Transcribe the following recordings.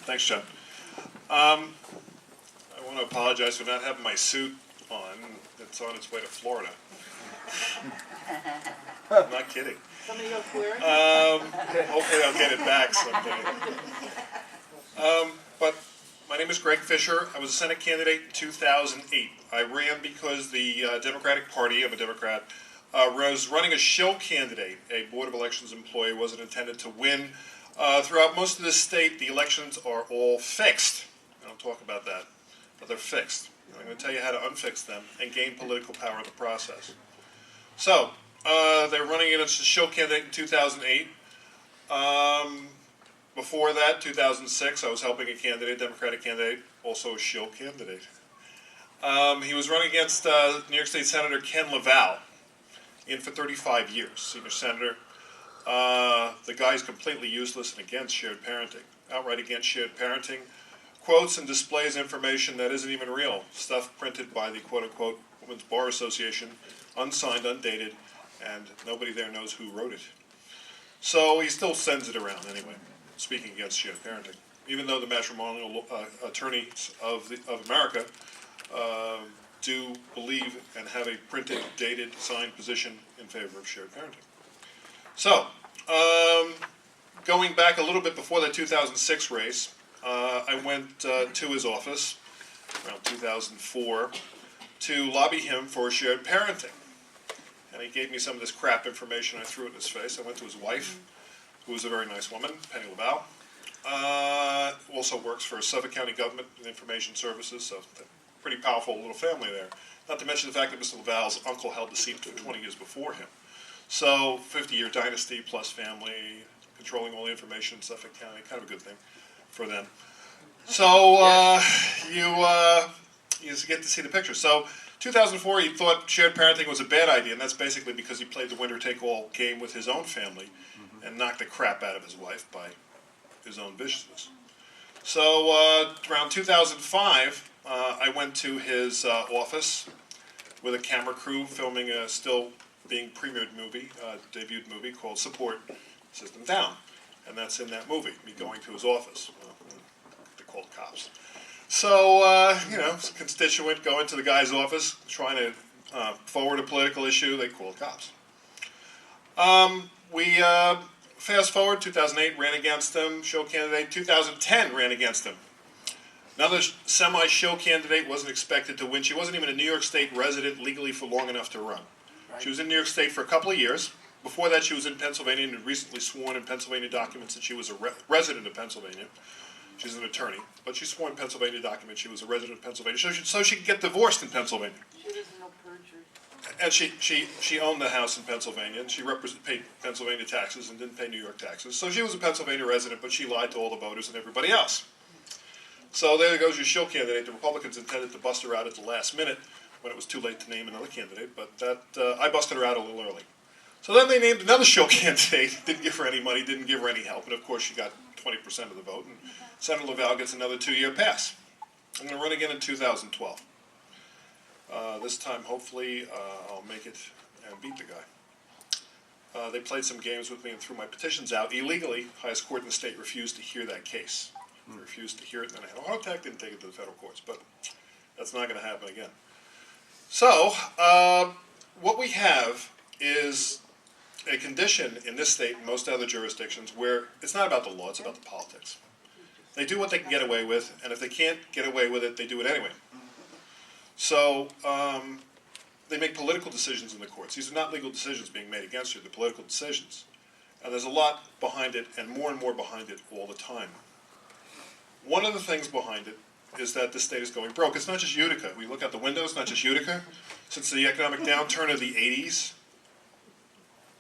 Thanks, John. I want to apologize for not having my suit on. It's on its way to Florida. I'm not kidding. Somebody else wear it? Hopefully I'll get it back someday. But my name is Greg Fisher. I was a Senate candidate in 2008. I ran because the Democratic Party, I'm a Democrat, was running a shill candidate. A Board of Elections employee wasn't intended to win. Throughout most of the state, the elections are all fixed. I don't talk about that, but they're fixed. I'm going to tell you how to unfix them and gain political power in the process. So, they're running against a shill candidate in 2008. Before that, 2006, I was helping a candidate, Democratic candidate, also a shill candidate. He was running against New York State Senator Ken Laval, in for 35 years, senior senator. The guy's completely useless and against shared parenting, outright against shared parenting. Quotes and displays information that isn't even real, stuff printed by the quote-unquote Women's Bar Association, unsigned, undated, and nobody there knows who wrote it. So he still sends it around anyway, speaking against shared parenting, even though the matrimonial attorneys of America do believe and have a printed, dated, signed position in favor of shared parenting. So, going back a little bit before the 2006 race, I went to his office around 2004 to lobby him for shared parenting. And he gave me some of this crap information. I threw it in his face. I went to his wife, who was a very nice woman, Penny Laval. Also works for Suffolk County Government and Information Services, so pretty powerful little family there. Not to mention the fact that Mr. Laval's uncle held the seat for 20 years before him. So, 50-year dynasty plus family, controlling all the information in Suffolk County, kind of a good thing for them. So, you get to see the picture. So, 2004, he thought shared parenting was a bad idea, and that's basically because he played the winner-take-all game with his own family and knocked the crap out of his wife by his own viciousness. So, around 2005, I went to his office with a camera crew filming a still being premiered movie, debuted movie called Support System Down. And that's in that movie, me going to his office. Well, they called cops. So, a constituent going to the guy's office, trying to forward a political issue, they called cops. We fast forward, 2008, ran against him, show candidate. 2010, ran against him. Another semi-show candidate, wasn't expected to win. She wasn't even a New York State resident legally for long enough to run. Right. She was in New York State for a couple of years. Before that, she was in Pennsylvania and had recently sworn in Pennsylvania documents that she was a resident of Pennsylvania. She's an attorney, but she swore in Pennsylvania documents she was a resident of Pennsylvania, so she could get divorced in Pennsylvania. She doesn't know perjury. And she owned the house in Pennsylvania, and she paid Pennsylvania taxes and didn't pay New York taxes. So she was a Pennsylvania resident, but she lied to all the voters and everybody else. So there goes your shill candidate. The Republicans intended to bust her out at the last minute when it was too late to name another candidate, but I busted her out a little early. So then they named another shill candidate, didn't give her any money, didn't give her any help, and of course she got 20% of the vote, and Senator Laval gets another 2-year pass. I'm going to run again in 2012. This time, hopefully, I'll make it and beat the guy. They played some games with me and threw my petitions out illegally. Highest court in the state refused to hear that case. They refused to hear it, and then I had a heart attack, didn't take it to the federal courts, but that's not going to happen again. So, what we have is a condition in this state and most other jurisdictions where it's not about the law, it's about the politics. They do what they can get away with, and if they can't get away with it, they do it anyway. So they make political decisions in the courts. These are not legal decisions being made against you, they're political decisions. And there's a lot behind it, and more behind it all the time. One of the things behind it is that this state is going broke. It's not just Utica. We look out the window, it's not just Utica. Since the economic downturn of the 80s,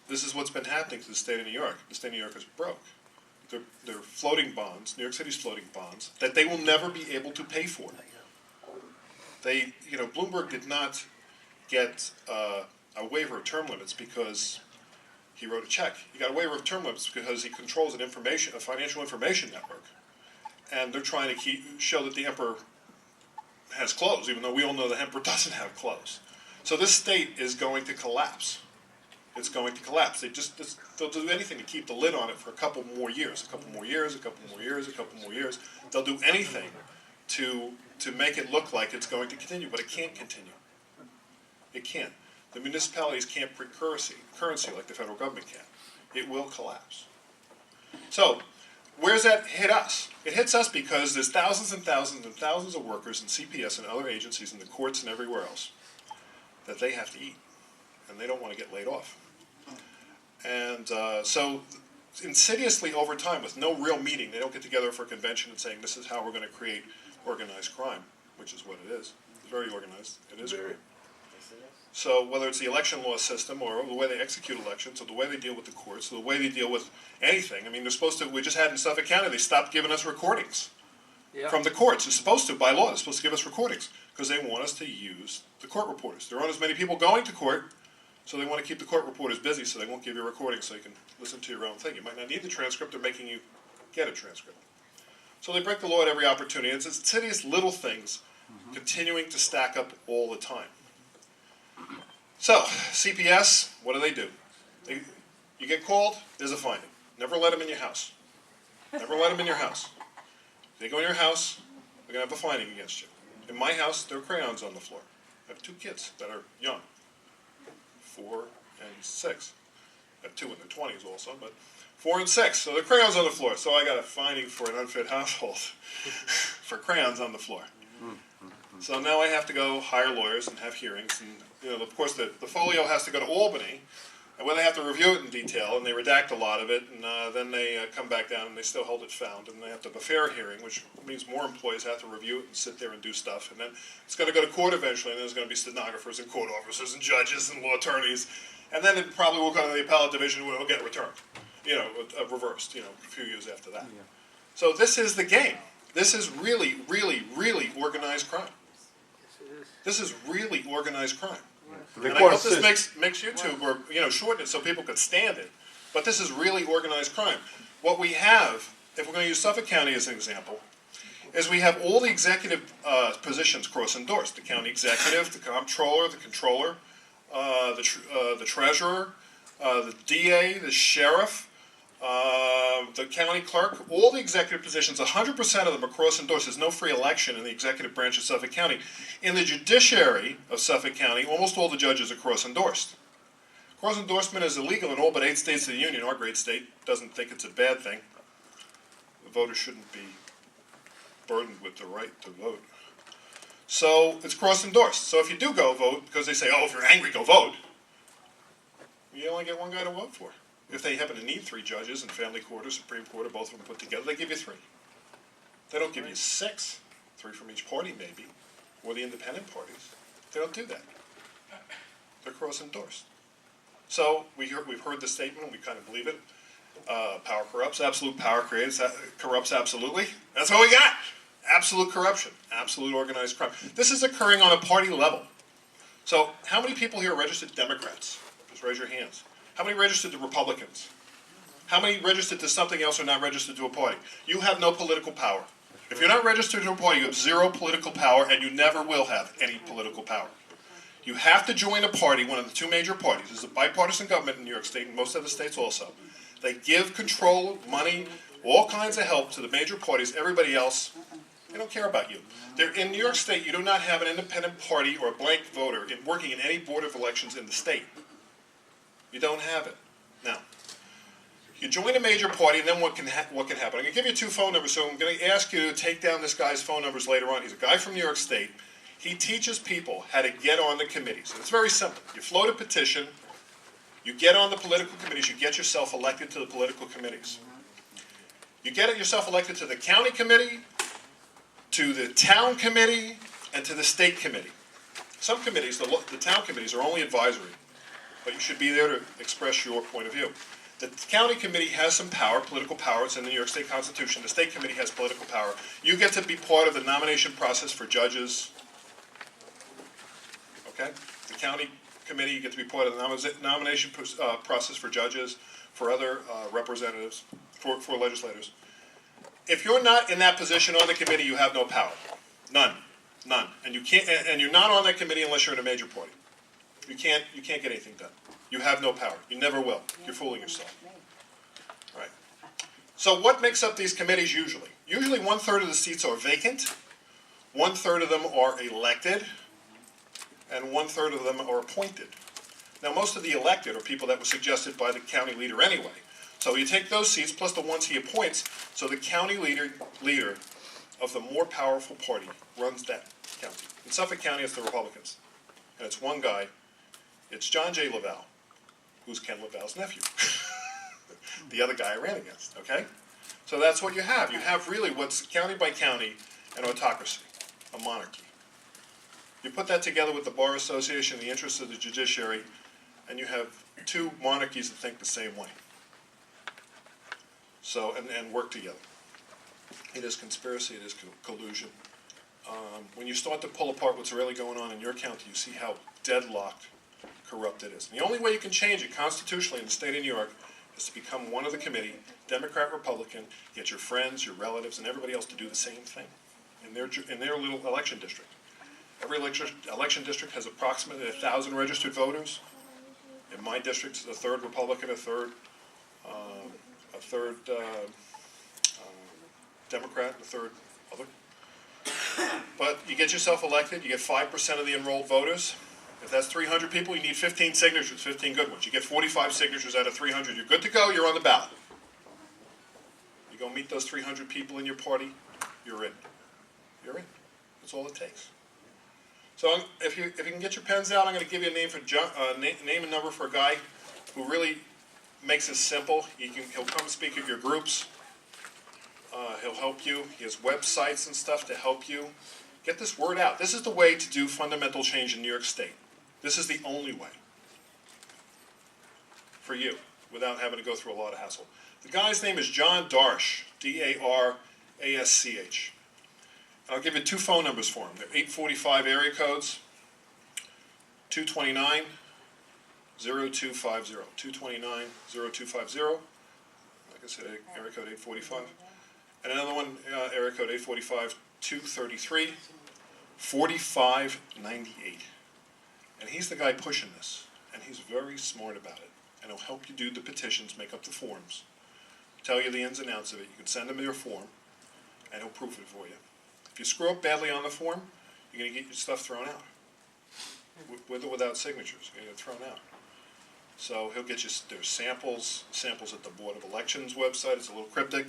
this is what's been happening to the state of New York. The state of New York is broke. They're floating bonds, New York City's floating bonds, that they will never be able to pay for. Bloomberg did not get a waiver of term limits because he wrote a check. He got a waiver of term limits because he controls a financial information network. And they're trying to show that the emperor has clothes, even though we all know the emperor doesn't have clothes. So this state is going to collapse. it's going to collapse. They'll do anything to keep the lid on it for a couple more years, a couple more years, a couple more years, a couple more years. They'll do anything to make it look like it's going to continue, but it can't continue. It can't. The municipalities can't print currency like the federal government can. It will collapse. So, where's that hit us? It hits us because there's thousands and thousands and thousands of workers in CPS and other agencies in the courts and everywhere else that they have to eat, and they don't want to get laid off. And so insidiously over time, with no real meeting, they don't get together for a convention and saying, this is how we're going to create organized crime, which is what it is. It's very organized. It is crime. So whether it's the election law system or the way they execute elections or the way they deal with the courts or the way they deal with anything. I mean, they're supposed to, we just had in Suffolk County, they stopped giving us recordings from the courts. They're supposed to, by law, they're supposed to give us recordings because they want us to use the court reporters. There aren't as many people going to court, so they want to keep the court reporters busy so they won't give you a recording so you can listen to your own thing. You might not need the transcript, they're making you get a transcript. So they break the law at every opportunity. It's insidious little things continuing to stack up all the time. So, CPS, what do? You get called, there's a finding. Never let them in your house. Never let them in your house. They go in your house, they're going to have a finding against you. In my house, there are crayons on the floor. I have 2 kids that are young, 4 and 6. I have 2 in their 20s also, but 4 and 6. So the crayons on the floor. So I got a finding for an unfit household for crayons on the floor. So now I have to go hire lawyers and have hearings. And, you know, of course, the folio has to go to Albany, and where they have to review it in detail, and they redact a lot of it, and then they come back down and they still hold it found, and they have to have a fair hearing, which means more employees have to review it and sit there and do stuff. And then it's going to go to court eventually, and there's going to be stenographers and court officers and judges and law attorneys, and then it probably will go to the appellate division and it will get returned, you know, reversed, you know, a few years after that. Yeah. So this is the game. This is really, really, really organized crime. This is really organized crime. And I hope this makes YouTube or, you know, shorten it so people can stand it. But this is really organized crime. What we have, if we're going to use Suffolk County as an example, is we have all the executive positions cross-endorsed. The county executive, the comptroller, the controller, the treasurer, the DA, the sheriff, the county clerk, all the executive positions, 100% of them are cross-endorsed. There's no free election in the executive branch of Suffolk County. In the judiciary of Suffolk County, almost all the judges are cross-endorsed. Cross-endorsement is illegal in all but 8 states of the Union. Our great state doesn't think it's a bad thing. The voters shouldn't be burdened with the right to vote. So it's cross-endorsed. So if you do go vote, because they say, oh, if you're angry, go vote, you only get one guy to vote for. If they happen to need 3 judges and family court or Supreme Court or both of them put together, they give you 3. They don't give you 6, 3 from each party maybe, or the independent parties. They don't do that. They're cross-endorsed. So we've heard the statement, we kind of believe it. Power corrupts, absolute power corrupts absolutely. That's what we got. Absolute corruption, absolute organized crime. This is occurring on a party level. So how many people here are registered Democrats? Just raise your hands. How many registered to Republicans? How many registered to something else or not registered to a party? You have no political power. If you're not registered to a party, you have 0 political power, and you never will have any political power. You have to join a party, one of the 2 major parties. There's a bipartisan government in New York State, and most other states also. They give control, money, all kinds of help to the major parties. Everybody else, they don't care about you. In New York State, you do not have an independent party or a blank voter working in any board of elections in the state. You don't have it. Now, you join a major party, and then what can happen? I'm going to give you 2 phone numbers, so I'm going to ask you to take down this guy's phone numbers later on. He's a guy from New York State. He teaches people how to get on the committees. It's very simple. You float a petition, you get on the political committees, you get yourself elected to the political committees. You get yourself elected to the county committee, to the town committee, and to the state committee. Some committees, the town committees, are only advisory. But you should be there to express your point of view. The county committee has some power, political power. It's in the New York State Constitution. The state committee has political power. You get to be part of the nomination process for judges. Okay? The county committee, you get to be part of the nomination process for judges, for other representatives, for legislators. If you're not in that position on the committee, you have no power. None. None. And you can't. And you're not on that committee unless you're in a major party. You can't get anything done. You have no power. You never will. You're fooling yourself. Right. So what makes up these committees usually? Usually 1/3 of the seats are vacant, 1/3 of them are elected, and 1/3 of them are appointed. Now, most of the elected are people that were suggested by the county leader anyway. So you take those seats plus the ones he appoints, so the county leader of the more powerful party runs that county. In Suffolk County, it's the Republicans. And it's one guy, it's John J. Laval, who's Ken Laval's nephew. The other guy I ran against, okay? So that's what you have. You have really what's county by county an autocracy, a monarchy. You put that together with the Bar Association, the interests of the judiciary, and you have two monarchies that think the same way. So, and work together. It is conspiracy, it is collusion. When you start to pull apart what's really going on in your county, you see how deadlocked, corrupt it is. And the only way you can change it constitutionally in the state of New York is to become one of the committee, Democrat, Republican, get your friends, your relatives, and everybody else to do the same thing in their little election district. Every election district has approximately 1,000 registered voters. In my district, a third Republican, a third Democrat, and a third other. But you get yourself elected, you get 5% of the enrolled voters. If that's 300 people, you need 15 signatures, 15 good ones. You get 45 signatures out of 300, you're good to go, you're on the ballot. You go meet those 300 people in your party, you're in. You're in. That's all it takes. So if you can get your pens out, I'm going to give you a name and number for a guy who really makes it simple. He'll come and speak at your groups. He'll help you. He has websites and stuff to help you. Get this word out. This is the way to do fundamental change in New York State. This is the only way for you without having to go through a lot of hassle. The guy's name is John Darsh, D-A-R-A-S-C-H. I'll give you two phone numbers for him. They're 845 area codes, 229-0250, 229-0250. Like I said, area code 845. And another one, area code 845-233-4598. And he's the guy pushing this, and he's very smart about it. And he'll help you do the petitions, make up the forms, tell you the ins and outs of it. You can send him your form, and he'll proof it for you. If you screw up badly on the form, you're going to get your stuff thrown out. With or without signatures, you're going to get thrown out. So he'll get you, there's samples at the Board of Elections website. It's a little cryptic.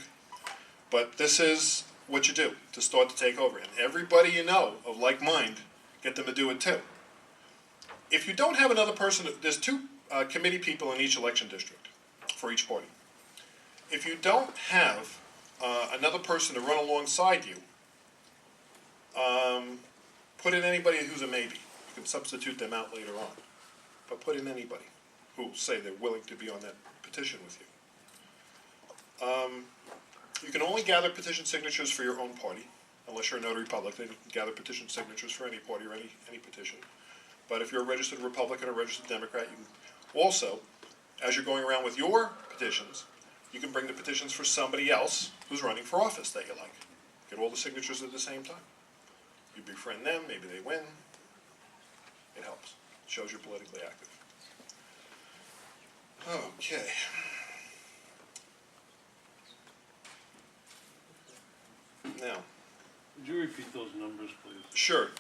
But this is what you do to start to take over. And everybody you know of like mind, get them to do it too. If you don't have another person, there's two committee people in each election district for each party. If you don't have another person to run alongside you, put in anybody who's a maybe. You can substitute them out later on. But put in anybody who say they're willing to be on that petition with you. You can only gather petition signatures for your own party, unless you're a notary public. Then you can gather petition signatures for any party or any petition. But if you're a registered Republican or registered Democrat, you can also, as you're going around with your petitions, you can bring the petitions for somebody else who's running for office that you like. Get all the signatures at the same time. You befriend them, maybe they win. It helps. It shows you're politically active. Okay. Now. Would you repeat those numbers, please? Sure.